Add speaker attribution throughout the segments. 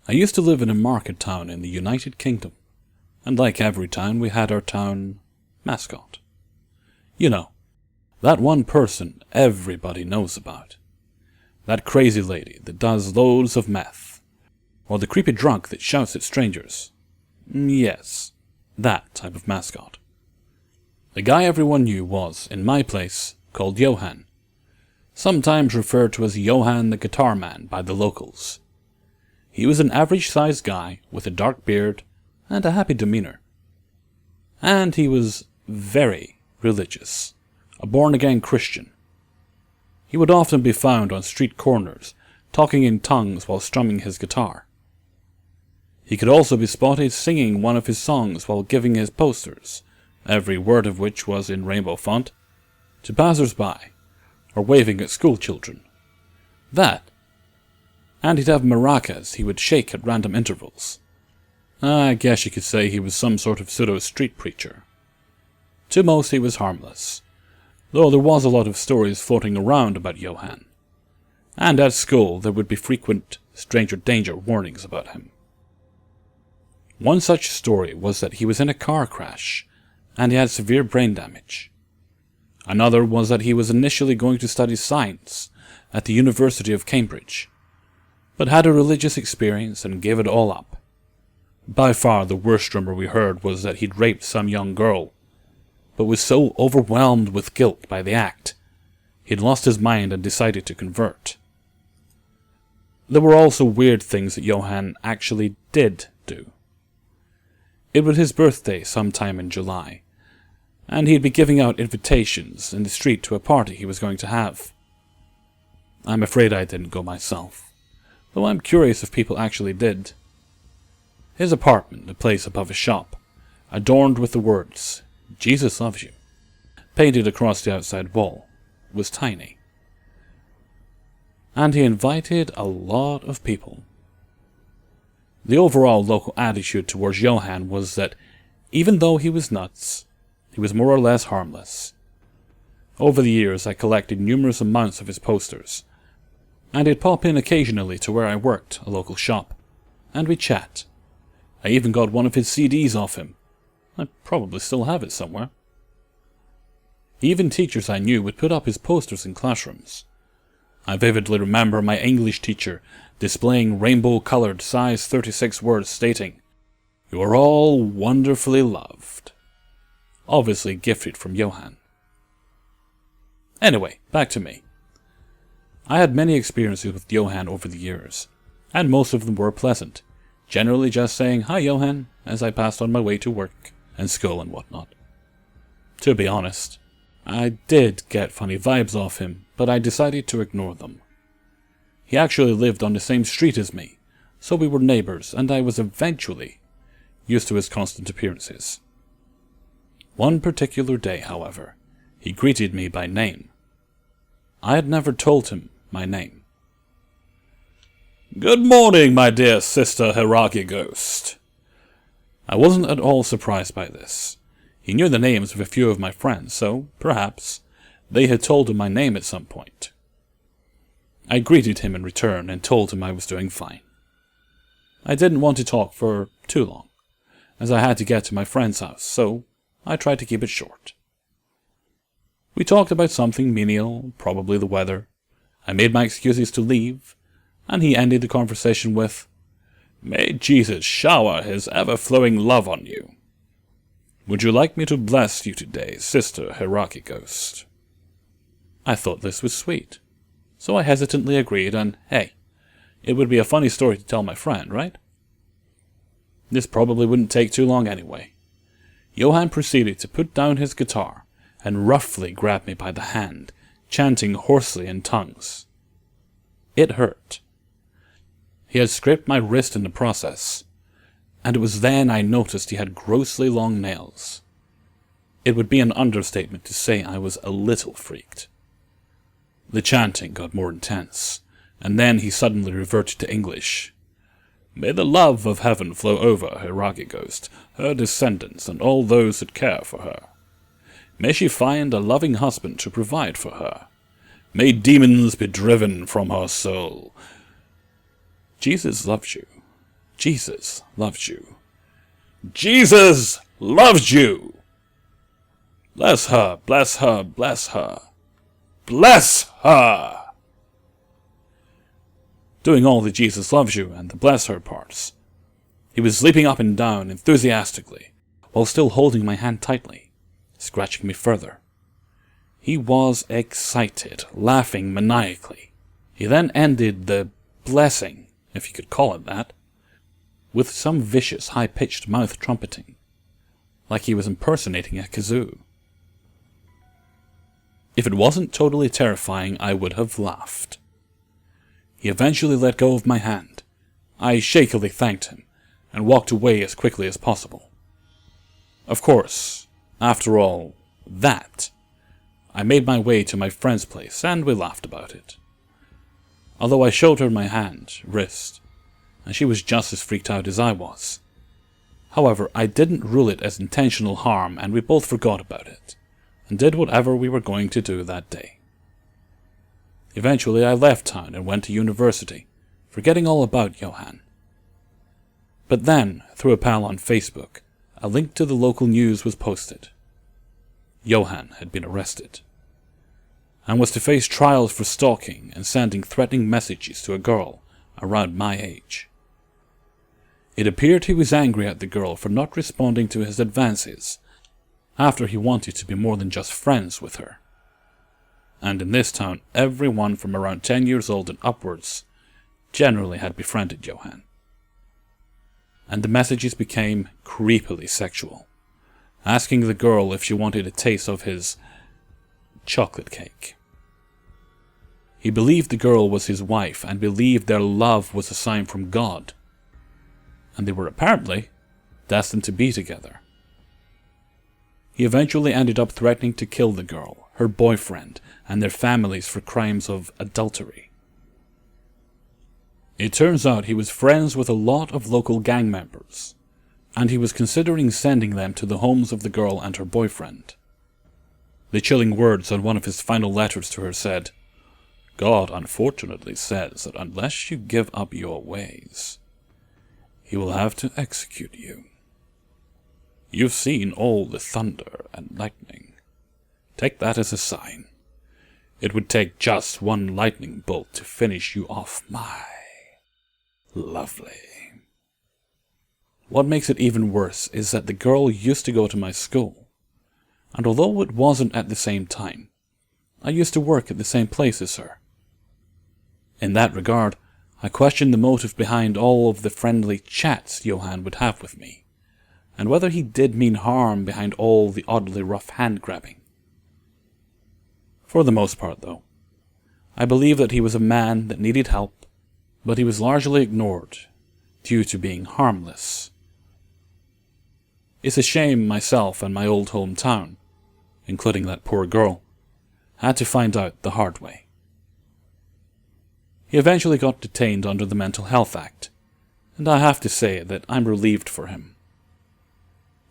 Speaker 1: I used to live in a market town in the United Kingdom, and like every town, we had our town mascot. You know, that one person everybody knows about. That crazy lady that does loads of meth. Or the creepy drunk that shouts at strangers. Yes, that type of mascot. The guy everyone knew was, in my place, called Johann. Sometimes referred to as Johann the Guitar Man by the locals. He was an average-sized guy with a dark beard and a happy demeanor. And he was very religious, a born-again Christian. He would often be found on street corners, talking in tongues while strumming his guitar. He could also be spotted singing one of his songs while giving his posters, every word of which was in rainbow font, to passers-by, or waving at schoolchildren. That, and he'd have maracas he would shake at random intervals. I guess you could say he was some sort of pseudo-street preacher. To most he was harmless, though there was a lot of stories floating around about Johann. And at school there would be frequent stranger danger warnings about him. One such story was that he was in a car crash, and he had severe brain damage. Another was that he was initially going to study science at the University of Cambridge, but had a religious experience and gave it all up. By far the worst rumor we heard was that he'd raped some young girl, but was so overwhelmed with guilt by the act, he'd lost his mind and decided to convert. There were also weird things that Johann actually did do. It was his birthday sometime in July, and he'd be giving out invitations in the street to a party he was going to have. I'm afraid I didn't go myself, though I'm curious if people actually did. His apartment, a place above a shop, adorned with the words, "Jesus loves you," painted across the outside wall, was tiny. And he invited a lot of people. The overall local attitude towards Johann was that, even though he was nuts, he was more or less harmless. Over the years I collected numerous amounts of his posters, and he'd pop in occasionally to where I worked, a local shop, and we'd chat. I even got one of his CDs off him. I probably still have it somewhere. Even teachers I knew would put up his posters in classrooms. I vividly remember my English teacher displaying rainbow-coloured size 36 words stating, "You are all wonderfully loved." Obviously gifted from Johann. Anyway, back to me. I had many experiences with Johann over the years, and most of them were pleasant, generally just saying, "Hi Johann," as I passed on my way to work and school and whatnot. To be honest, I did get funny vibes off him, but I decided to ignore them. He actually lived on the same street as me, so we were neighbours, and I was eventually used to his constant appearances. One particular day, however, he greeted me by name. I had never told him my name. "Good morning, my dear sister Hiragi Ghost." I wasn't at all surprised by this. He knew the names of a few of my friends, so, perhaps, they had told him my name at some point. I greeted him in return and told him I was doing fine. I didn't want to talk for too long, as I had to get to my friend's house, so I tried to keep it short. We talked about something menial, probably the weather. I made my excuses to leave, and he ended the conversation with, "May Jesus shower his ever-flowing love on you. Would you like me to bless you today, Sister Hiragi Ghost?" I thought this was sweet, so I hesitantly agreed, and hey, it would be a funny story to tell my friend, right? This probably wouldn't take too long anyway. Johann proceeded to put down his guitar and roughly grab me by the hand, chanting hoarsely in tongues. It hurt. He had scraped my wrist in the process, and it was then I noticed he had grossly long nails. It would be an understatement to say I was a little freaked. The chanting got more intense, and then he suddenly reverted to English. "May the love of heaven flow over Hiragi Ghost, her descendants, and all those that care for her. May she find a loving husband to provide for her. May demons be driven from her soul. Jesus loves you. Jesus loves you. Jesus loves you! Bless her, bless her, bless her. Bless her! Doing all the Jesus loves you and the bless her parts. He was leaping up and down enthusiastically, while still holding my hand tightly, scratching me further. He was excited, laughing maniacally. He then ended the blessing, if you could call it that, with some vicious, high-pitched mouth trumpeting, like he was impersonating a kazoo. If it wasn't totally terrifying, I would have laughed. He eventually let go of my hand. I shakily thanked him, and walked away as quickly as possible. Of course, after all that, I made my way to my friend's place, and we laughed about it. Although I showed her my hand, wrist, and she was just as freaked out as I was. However, I didn't rule it as intentional harm, and we both forgot about it, and did whatever we were going to do that day. Eventually I left town and went to university, forgetting all about Johann. But then, through a pal on Facebook, a link to the local news was posted. Johann had been arrested, and was to face trials for stalking and sending threatening messages to a girl around my age. It appeared he was angry at the girl for not responding to his advances, after he wanted to be more than just friends with her. And in this town, everyone from around 10 years old and upwards generally had befriended Johann. And the messages became creepily sexual, asking the girl if she wanted a taste of his chocolate cake. He believed the girl was his wife and believed their love was a sign from God, and they were apparently destined to be together. He eventually ended up threatening to kill the girl, her boyfriend, and their families for crimes of adultery. It turns out he was friends with a lot of local gang members, and he was considering sending them to the homes of the girl and her boyfriend. The chilling words on one of his final letters to her said, "God unfortunately says that unless you give up your ways, He will have to execute you. You've seen all the thunder and lightning. Take that as a sign. It would take just one lightning bolt to finish you off, my lovely." What makes it even worse is that the girl used to go to my school, and although it wasn't at the same time, I used to work at the same place as her. In that regard, I questioned the motive behind all of the friendly chats Johann would have with me, and whether he did mean harm behind all the oddly rough hand-grabbing. For the most part, though, I believe that he was a man that needed help, but he was largely ignored due to being harmless. It's a shame myself and my old hometown, including that poor girl, had to find out the hard way. He eventually got detained under the Mental Health Act, and I have to say that I'm relieved for him.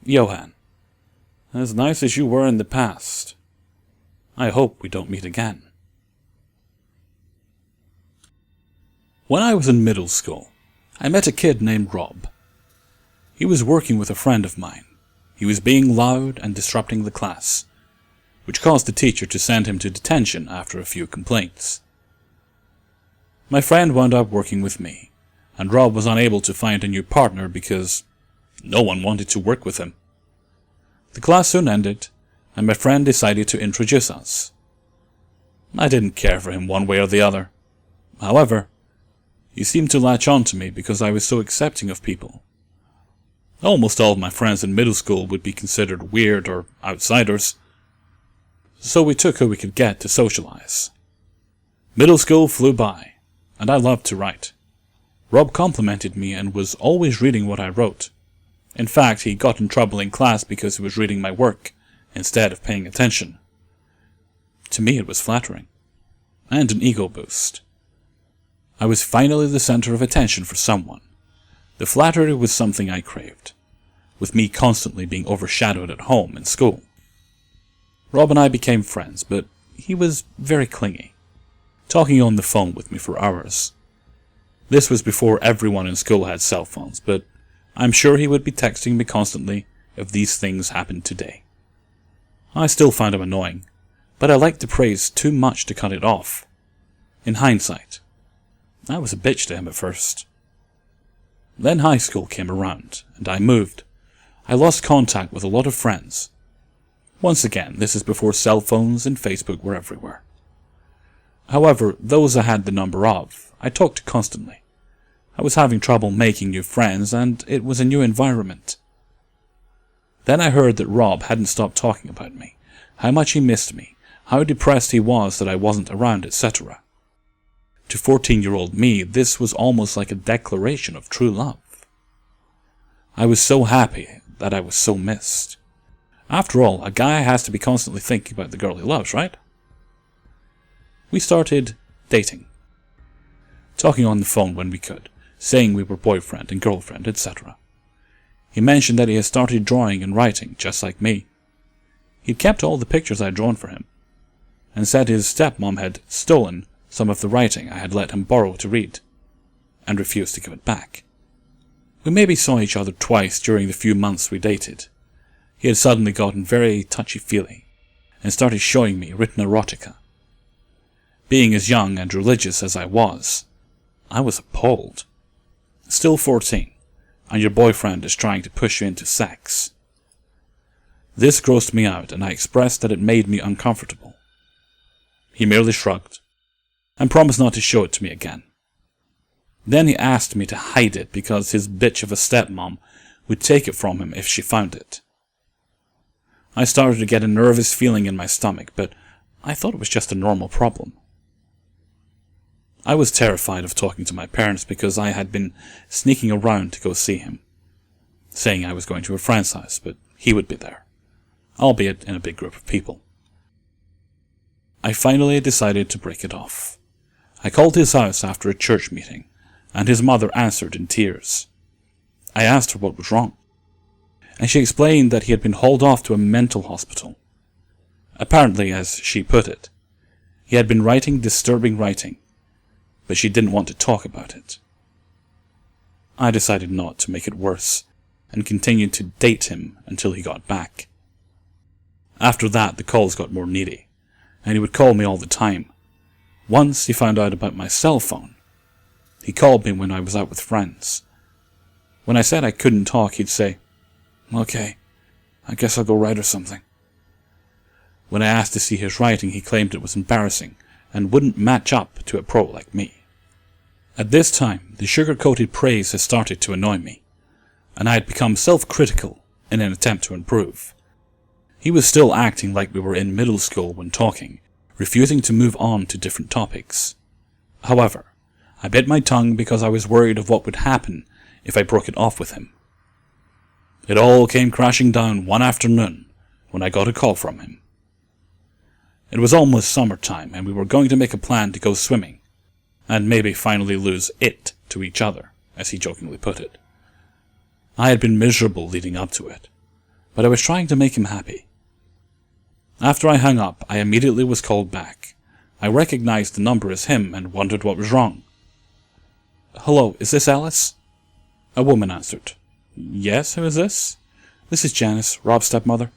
Speaker 1: Johann, as nice as you were in the past, I hope we don't meet again. When I was in middle school, I met a kid named Rob. He was working with a friend of mine. He was being loud and disrupting the class, which caused the teacher to send him to detention after a few complaints. My friend wound up working with me, and Rob was unable to find a new partner because no one wanted to work with him. The class soon ended, and my friend decided to introduce us. I didn't care for him one way or the other. However, he seemed to latch on to me because I was so accepting of people. Almost all of my friends in middle school would be considered weird or outsiders, so we took who we could get to socialize. Middle school flew by, and I loved to write. Rob complimented me and was always reading what I wrote. In fact, he got in trouble in class because he was reading my work instead of paying attention. To me it was flattering, and an ego boost. I was finally the center of attention for someone. The flattery was something I craved, with me constantly being overshadowed at home and school. Rob and I became friends, but he was very clingy, talking on the phone with me for hours. This was before everyone in school had cell phones, but I'm sure he would be texting me constantly if these things happened today. I still found him annoying, but I liked the praise too much to cut it off. In hindsight, I was a bitch to him at first. Then high school came around, and I moved. I lost contact with a lot of friends. Once again, this is before cell phones and Facebook were everywhere. However, those I had the number of, I talked to constantly. I was having trouble making new friends, and it was a new environment. Then I heard that Rob hadn't stopped talking about me, how much he missed me, how depressed he was that I wasn't around, etc. To 14-year-old me, this was almost like a declaration of true love. I was so happy that I was so missed. After all, a guy has to be constantly thinking about the girl he loves, right? We started dating. Talking on the phone when we could, saying we were boyfriend and girlfriend, etc. He mentioned that he had started drawing and writing, just like me. He'd kept all the pictures I'd drawn for him, and said his stepmom had stolen some of the writing I had let him borrow to read, and refused to give it back. We maybe saw each other twice during the few months we dated. He had suddenly gotten very touchy-feely, and started showing me written erotica. Being as young and religious as I was appalled. Still 14, and your boyfriend is trying to push you into sex. This grossed me out, and I expressed that it made me uncomfortable. He merely shrugged, and promised not to show it to me again. Then he asked me to hide it because his bitch of a stepmom would take it from him if she found it. I started to get a nervous feeling in my stomach, but I thought it was just a normal problem. I was terrified of talking to my parents because I had been sneaking around to go see him, saying I was going to a friend's house, but he would be there, albeit in a big group of people. I finally decided to break it off. I called his house after a church meeting, and his mother answered in tears. I asked her what was wrong, and she explained that he had been hauled off to a mental hospital. Apparently, as she put it, he had been writing disturbing writing, but she didn't want to talk about it. I decided not to make it worse, and continued to date him until he got back. After that, the calls got more needy, and he would call me all the time. Once he found out about my cell phone. He called me when I was out with friends. When I said I couldn't talk, he'd say, "Okay, I guess I'll go write or something." When I asked to see his writing, he claimed it was embarrassing and wouldn't match up to a pro like me. At this time, the sugar-coated praise had started to annoy me, and I had become self-critical in an attempt to improve. He was still acting like we were in middle school when talking, refusing to move on to different topics. However, I bit my tongue because I was worried of what would happen if I broke it off with him. It all came crashing down one afternoon when I got a call from him. It was almost summertime, and we were going to make a plan to go swimming, and maybe finally lose it to each other, as he jokingly put it. I had been miserable leading up to it, but I was trying to make him happy. After I hung up, I immediately was called back. I recognized the number as him and wondered what was wrong. "Hello, is this Alice?" A woman answered. "Yes, who is this?" "This is Janice, Rob's stepmother."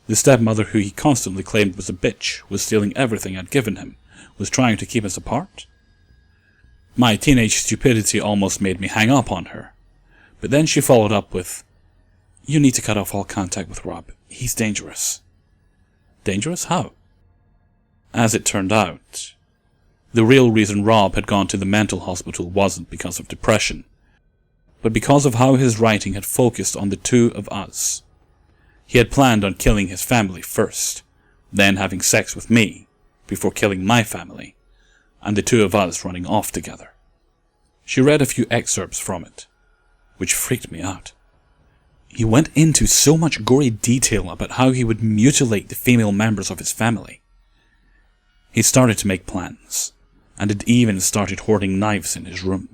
Speaker 1: The stepmother, who he constantly claimed was a bitch, was stealing everything I'd given him, was trying to keep us apart. My teenage stupidity almost made me hang up on her, but then she followed up with, "You need to cut off all contact with Rob. He's dangerous." Dangerous? How? As it turned out, the real reason Rob had gone to the mental hospital wasn't because of depression, but because of how his writing had focused on the two of us. He had planned on killing his family first, then having sex with me, before killing my family, and the two of us running off together. She read a few excerpts from it, which freaked me out. He went into so much gory detail about how he would mutilate the female members of his family. He started to make plans, and had even started hoarding knives in his room.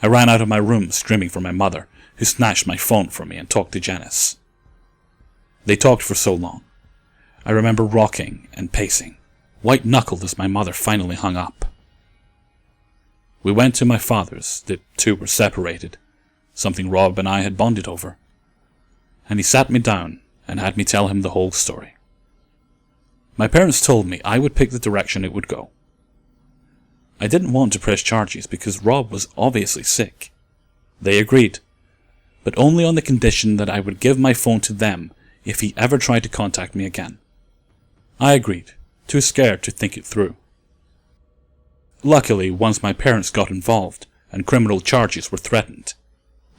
Speaker 1: I ran out of my room screaming for my mother, who snatched my phone from me and talked to Janice. They talked for so long. I remember rocking and pacing, white-knuckled as my mother finally hung up. We went to my father's. The two were separated, something Rob and I had bonded over. And he sat me down and had me tell him the whole story. My parents told me I would pick the direction it would go. I didn't want to press charges because Rob was obviously sick. They agreed, but only on the condition that I would give my phone to them if he ever tried to contact me again. I agreed, too scared to think it through. Luckily, once my parents got involved and criminal charges were threatened,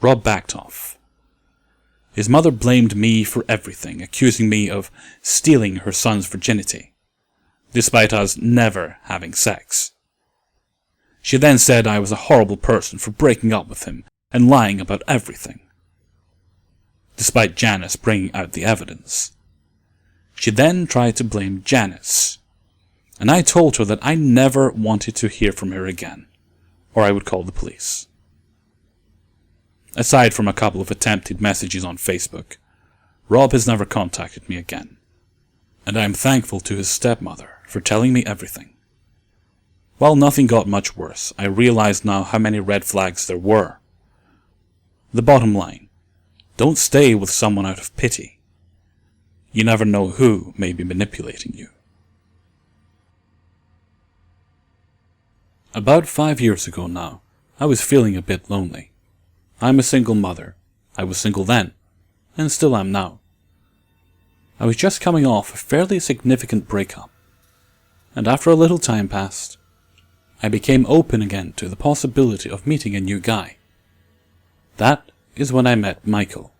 Speaker 1: Rob backed off. His mother blamed me for everything, accusing me of stealing her son's virginity, despite us never having sex. She then said I was a horrible person for breaking up with him and lying about everything, despite Janice bringing out the evidence. She then tried to blame Janice, and I told her that I never wanted to hear from her again, or I would call the police. Aside from a couple of attempted messages on Facebook, Rob has never contacted me again, and I am thankful to his stepmother for telling me everything. While nothing got much worse, I realized now how many red flags there were. The bottom line: don't stay with someone out of pity. You never know who may be manipulating you. About 5 years ago now, I was feeling a bit lonely. I'm a single mother. I was single then, and still am now. I was just coming off a fairly significant breakup, and after a little time passed, I became open again to the possibility of meeting a new guy. That is when I met Michael.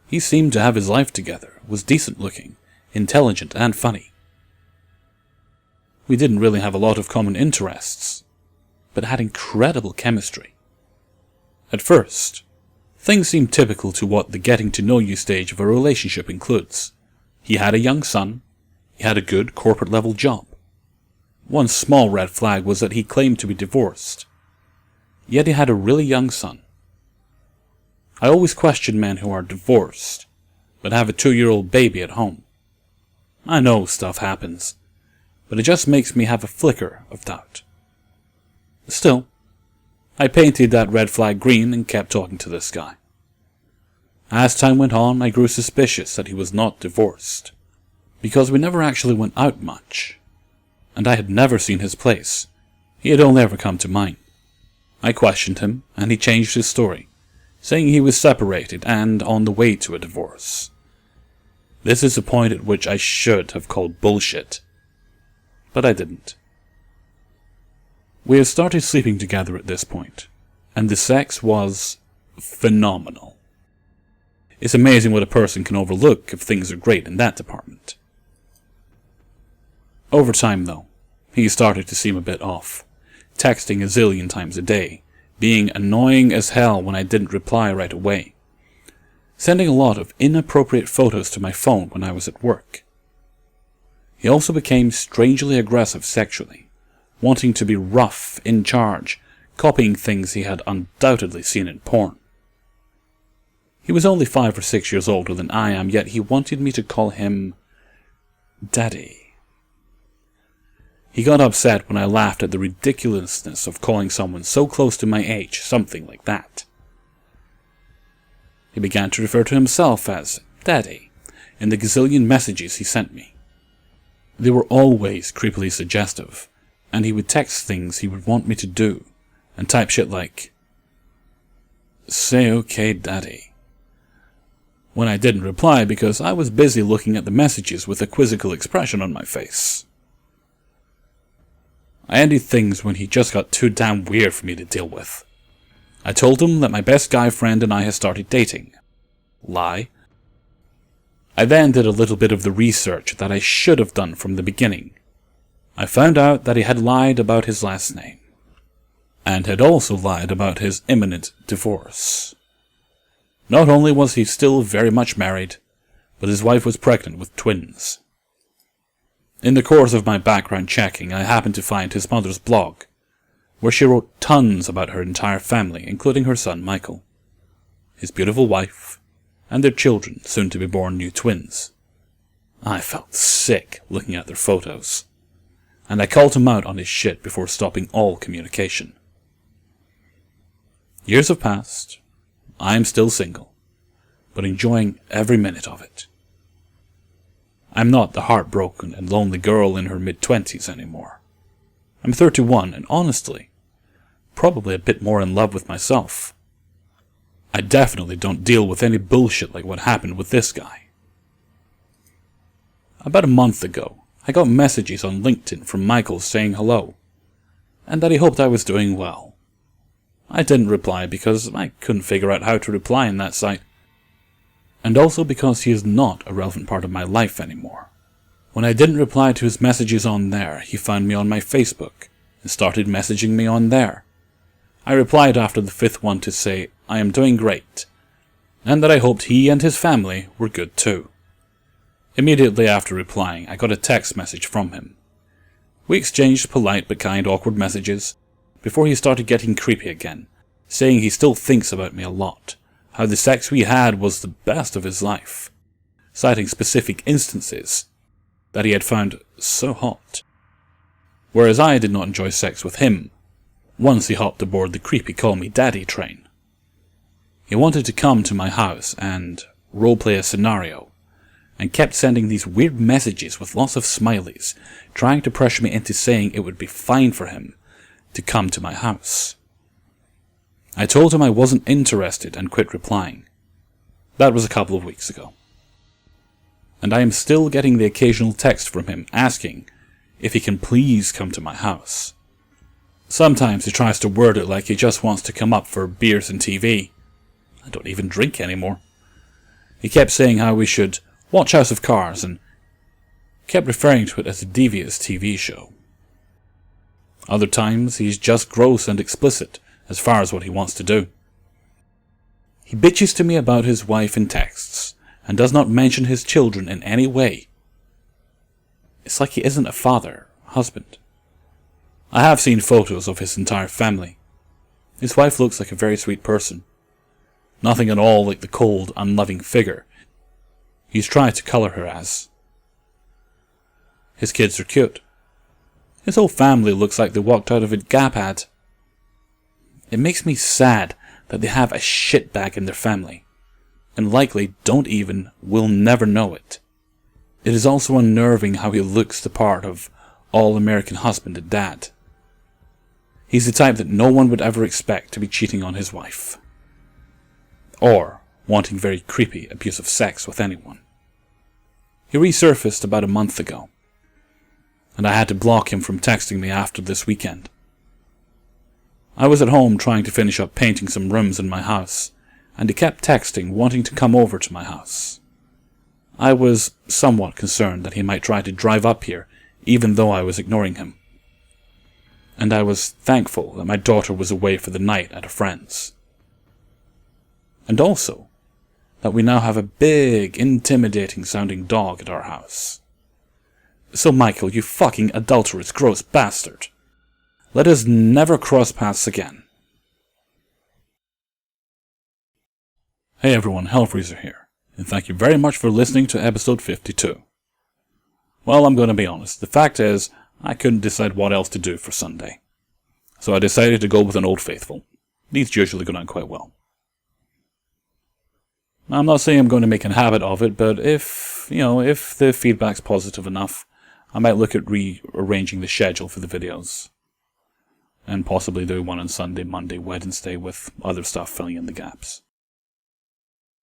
Speaker 1: He seemed to have his life together, was decent looking, intelligent and funny. We didn't really have a lot of common interests, but had incredible chemistry. At first, things seemed typical to what the getting to know you stage of a relationship includes. He had a young son, he had a good corporate level job. One small red flag was that he claimed to be divorced, yet he had a really young son. I always question men who are divorced, but have a 2-year-old baby at home. I know stuff happens, but it just makes me have a flicker of doubt. Still, I painted that red flag green and kept talking to this guy. As time went on, I grew suspicious that he was not divorced, because we never actually went out much, and I had never seen his place. He had only ever come to mine. I questioned him, and he changed his story, saying he was separated and on the way to a divorce. This is a point at which I should have called bullshit, but I didn't. We had started sleeping together at this point, and the sex was phenomenal. It's amazing what a person can overlook if things are great in that department. Over time, though, he started to seem a bit off, texting a zillion times a day, being annoying as hell when I didn't reply right away, sending a lot of inappropriate photos to my phone when I was at work. He also became strangely aggressive sexually, wanting to be rough, in charge, copying things he had undoubtedly seen in porn. He was only 5 or 6 years older than I am, yet he wanted me to call him Daddy. He got upset when I laughed at the ridiculousness of calling someone so close to my age something like that. He began to refer to himself as Daddy in the gazillion messages he sent me. They were always creepily suggestive, and he would text things he would want me to do, and type shit like, "Say okay, Daddy," when I didn't reply because I was busy looking at the messages with a quizzical expression on my face. I ended things when he just got too damn weird for me to deal with. I told him that my best guy friend and I had started dating. Lie. I then did a little bit of the research that I should have done from the beginning. I found out that he had lied about his last name, and had also lied about his imminent divorce. Not only was he still very much married, but his wife was pregnant with twins. In the course of my background checking, I happened to find his mother's blog, where she wrote tons about her entire family, including her son Michael, his beautiful wife, and their children, soon-to-be-born new twins. I felt sick looking at their photos, and I called him out on his shit before stopping all communication. Years have passed. I am still single, but enjoying every minute of it. I'm not the heartbroken and lonely girl in her mid-20s anymore. I'm 31 and honestly, probably a bit more in love with myself. I definitely don't deal with any bullshit like what happened with this guy. About a month ago, I got messages on LinkedIn from Michael saying hello, and that he hoped I was doing well. I didn't reply because I couldn't figure out how to reply in that site, and also because he is not a relevant part of my life anymore. When I didn't reply to his messages on there, he found me on my Facebook and started messaging me on there. I replied after the 5th one to say I am doing great, and that I hoped he and his family were good too. Immediately after replying, I got a text message from him. We exchanged polite but kind awkward messages before he started getting creepy again, saying he still thinks about me a lot, how the sex we had was the best of his life, citing specific instances that he had found so hot. Whereas I did not enjoy sex with him once he hopped aboard the creepy call me daddy train. He wanted to come to my house and roleplay a scenario, and kept sending these weird messages with lots of smileys, trying to pressure me into saying it would be fine for him to come to my house. I told him I wasn't interested and quit replying. That was a couple of weeks ago. And I am still getting the occasional text from him asking if he can please come to my house. Sometimes he tries to word it like he just wants to come up for beers and TV. I don't even drink anymore. He kept saying how we should watch House of Cards and kept referring to it as a devious TV show. Other times he's just gross and explicit as far as what he wants to do. He bitches to me about his wife in texts and does not mention his children in any way. It's like he isn't a father, husband. I have seen photos of his entire family. His wife looks like a very sweet person. Nothing at all like the cold, unloving figure he's tried to colour her as. His kids are cute. His whole family looks like they walked out of a Gap ad. It makes me sad that they have a shitbag in their family, and likely will never know it. It is also unnerving how he looks the part of all-American husband and dad. He's the type that no one would ever expect to be cheating on his wife, or wanting very creepy, abusive sex with anyone. He resurfaced about a month ago, and I had to block him from texting me after this weekend. I was at home trying to finish up painting some rooms in my house, and he kept texting wanting to come over to my house. I was somewhat concerned that he might try to drive up here, even though I was ignoring him. And I was thankful that my daughter was away for the night at a friend's. And also, that we now have a big, intimidating-sounding dog at our house. So Michael, you fucking adulterous, gross bastard. Let us never cross paths again. Hey everyone, Hellfreezer here, and thank you very much for listening to episode 52. Well, I'm going to be honest. The fact is, I couldn't decide what else to do for Sunday. So I decided to go with an Old Faithful. These usually go down quite well. I'm not saying I'm going to make a habit of it, but if the feedback's positive enough, I might look at rearranging the schedule for the videos. And possibly do one on Sunday, Monday, Wednesday with other stuff filling in the gaps.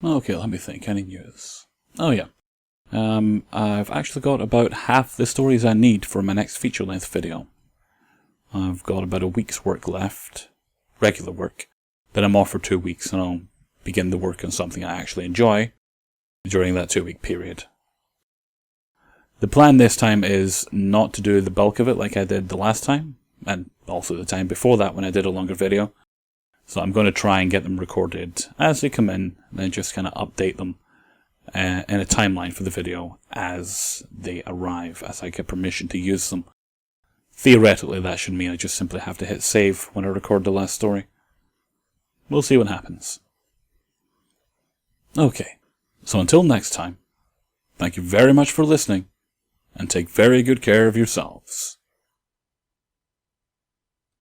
Speaker 1: Okay, let me think. Any news? Oh yeah. I've actually got about half the stories I need for my next feature-length video. I've got about a week's work left, regular work. Then I'm off for 2 weeks and I'll begin the work on something I actually enjoy during that 2-week period. The plan this time is not to do the bulk of it like I did the last time, and also the time before that when I did a longer video. So I'm going to try and get them recorded as they come in, and then just kind of update them in a timeline for the video as they arrive, as I get permission to use them. Theoretically, that should mean I just simply have to hit save when I record the last story. We'll see what happens. Okay, so until next time, thank you very much for listening, and take very good care of yourselves.